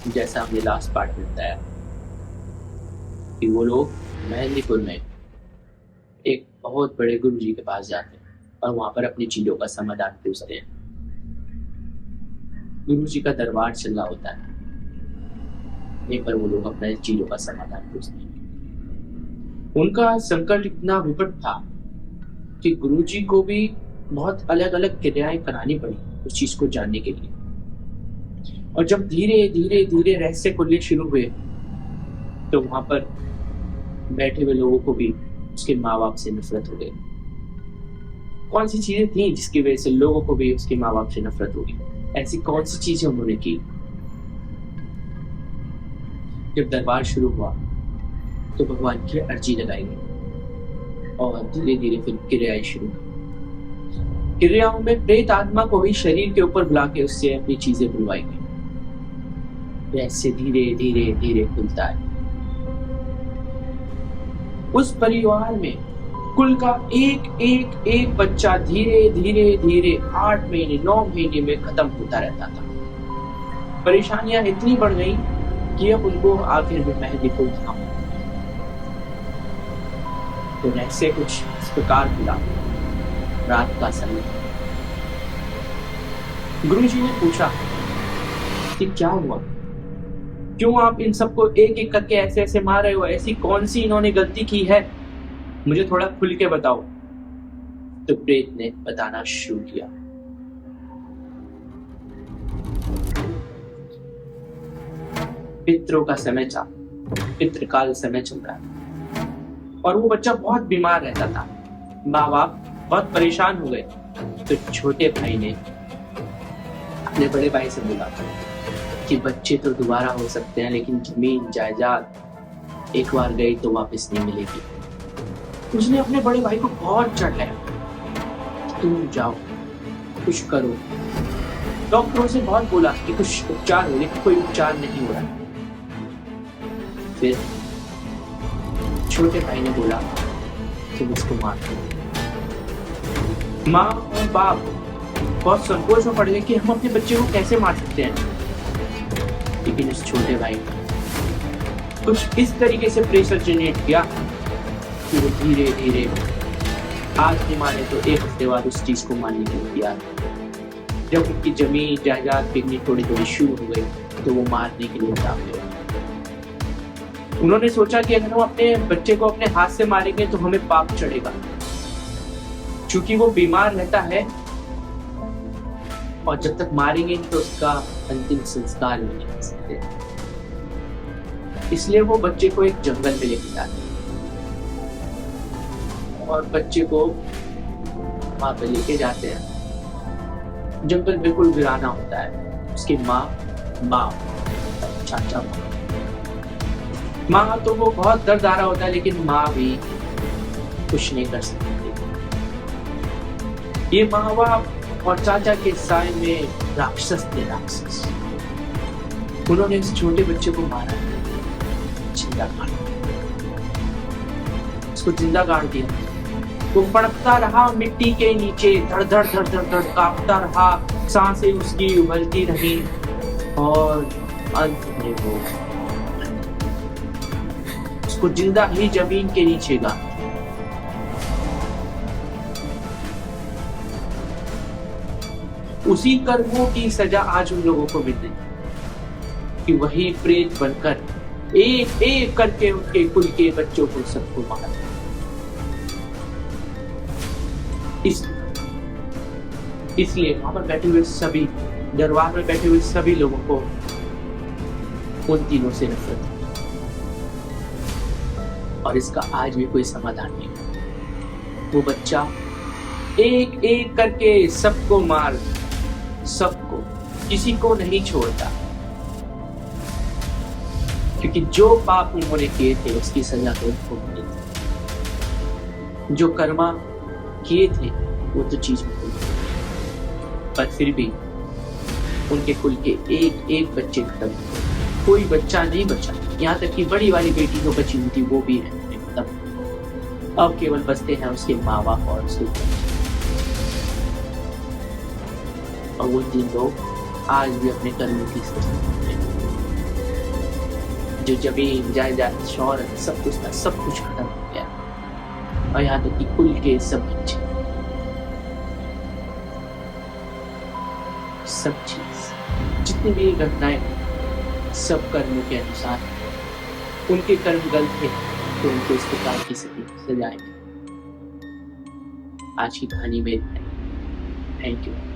जैसा हमने last part में बताया कि वो लोग मेहंदीपुर में एक बहुत बड़े गुरु जी के पास जाते हैं और वहां पर अपनी चीजों का समाधान पूछते हैं। गुरु जी का दरबार चल रहा होता है, यहीं पर वो लोग अपने चीजों का समाधान पूछते हैं। उनका संकट इतना विकट था कि गुरु जी को भी बहुत अलग अलग क्रियाएं करानी पड़ी उस चीज को जानने के लिए। और जब धीरे धीरे धीरे रहस्य खुलने शुरू हुए तो वहां पर बैठे हुए लोगों को भी उसके माँ बाप से नफरत हो गई। कौन सी चीजें थी जिसकी वजह से लोगों को भी उसके माँ बाप से नफरत होगी? ऐसी कौन सी चीजें उन्होंने की? जब दरबार शुरू हुआ तो भगवान की अर्जी लगाई गई और धीरे धीरे फिर क्रियाएं शुरू हुई। क्रियाओं में प्रेत आत्मा को भी शरीर के ऊपर बुला के उससे अपनी चीजें बुलवाई गई। ऐसे धीरे धीरे धीरे खुलता है। उस परिवार में कुल का एक बच्चा धीरे धीरे धीरे 8 महीने 9 महीने में खत्म होता रहता था। परेशानियां इतनी बढ़ गई कि अब उनको आखिर में मेहंदीपुर था। तो रहस्य कुछ इस प्रकार खुला। रात का समय, गुरु जी ने पूछा कि क्या हुआ, क्यों आप इन सबको एक एक करके ऐसे ऐसे मार रहे हो? ऐसी कौन सी इन्होंने गलती की है, मुझे थोड़ा खुल के बताओ। तो प्रेत ने बताना शुरू किया। पितरों का समय था, पितृकाल समय चल रहा है और वो बच्चा बहुत बीमार रहता था। माँ बाप बहुत परेशान हो गए। तो छोटे भाई ने अपने बड़े भाई से बोला कि बच्चे तो दोबारा हो सकते हैं, लेकिन जमीन जायदाद एक बार गई तो वापस नहीं मिलेगी। उसने अपने बड़े भाई को बहुत चढ़ाया, तुम जाओ कुछ करो। डॉक्टरों से बहुत बोला कि कुछ उपचार हो, लेकिन कोई उपचार नहीं हो रहा। फिर छोटे भाई ने बोला तुम इसको मार दो। माँ और बाप बहुत संकोच में पड़ गए कि हम अपने बच्चे को कैसे मार सकते हैं। लेकिन इस छोटे भाई ने कुछ इस तरीके से प्रेशर जनरेट किया कि वो धीरे धीरे आज नहीं माने तो एक हफ्ते बाद उस चीज को मानने के लिए तैयार। जब उनकी जमीन जायदाद बिकनी थोड़ी थोड़ी शुरू हो गई तो वो मारने के लिए उतार गए। उन्होंने सोचा कि अगर हम अपने बच्चे को अपने हाथ से मारेंगे तो हमें पाप चढ़ेगा, क्योंकि वो बीमार रहता है और जब तक मारेंगे तो उसका अंतिम संस्कार भी नहीं कर सकते। इसलिए वो बच्चे को एक जंगल में लेके जाते और बच्चे को वहां पे लेके जाते हैं। जंगल बिल्कुल वीराना होता है। उसकी माँ, बाप, चाचा, माँ तो वो बहुत दर्द आ रहा होता है, लेकिन माँ भी कुछ नहीं कर सकती। ये माँ बाप और चाचा के साय में राक्षस थे, राक्षस। उन्होंने इस छोटे बच्चे को मारा, जिंदा गाड़ उसको जिंदा गाड़ दिया। वो फड़कता रहा मिट्टी के नीचे, धड़ धड़ धड़ धड़ धड़ कांपता रहा, सांसें उसकी उबलती रही और अंत में वो उसको जिंदा ही जमीन के नीचे गाड़। उसी कर्मों की सजा आज उन लोगों को मिल रही कि वही प्रेत बनकर एक एक करके उनके कुल के बच्चों को सबको मारा। इसलिए वहां पर बैठे हुए सभी, दरबार में बैठे हुए सभी लोगों को उन तीनों से नफरत है और इसका आज भी कोई समाधान नहीं। वो बच्चा एक एक करके सबको मार, सबको, किसी को नहीं छोड़ता, क्योंकि जो पाप उन्होंने किए थे उसकी सजा तो उनको मिली थी। जो कर्मा किए थे वो तो चीज में हुई, पर फिर भी उनके कुल के एक एक बच्चे खत्म, कोई बच्चा नहीं बचा। यहाँ तक कि बड़ी वाली बेटी जो बची हुई थी वो भी खत्म। अब केवल बचते हैं उसके माँ बाप और उसके और वो तीन लोग आज भी अपने कर्मों की सजा। जो जमीन जायदाद शौहरत सब कुछ था, सब कुछ खत्म हो गया, और यहाँ तक कि कुल के सब बच्चे, सब चीज, जितनी भी घटनाएं सब कर्मों के अनुसार, उनके कर्म गलत थे तो उनको इस प्रकार की सजाएं। आज की कहानी में थैंक यू।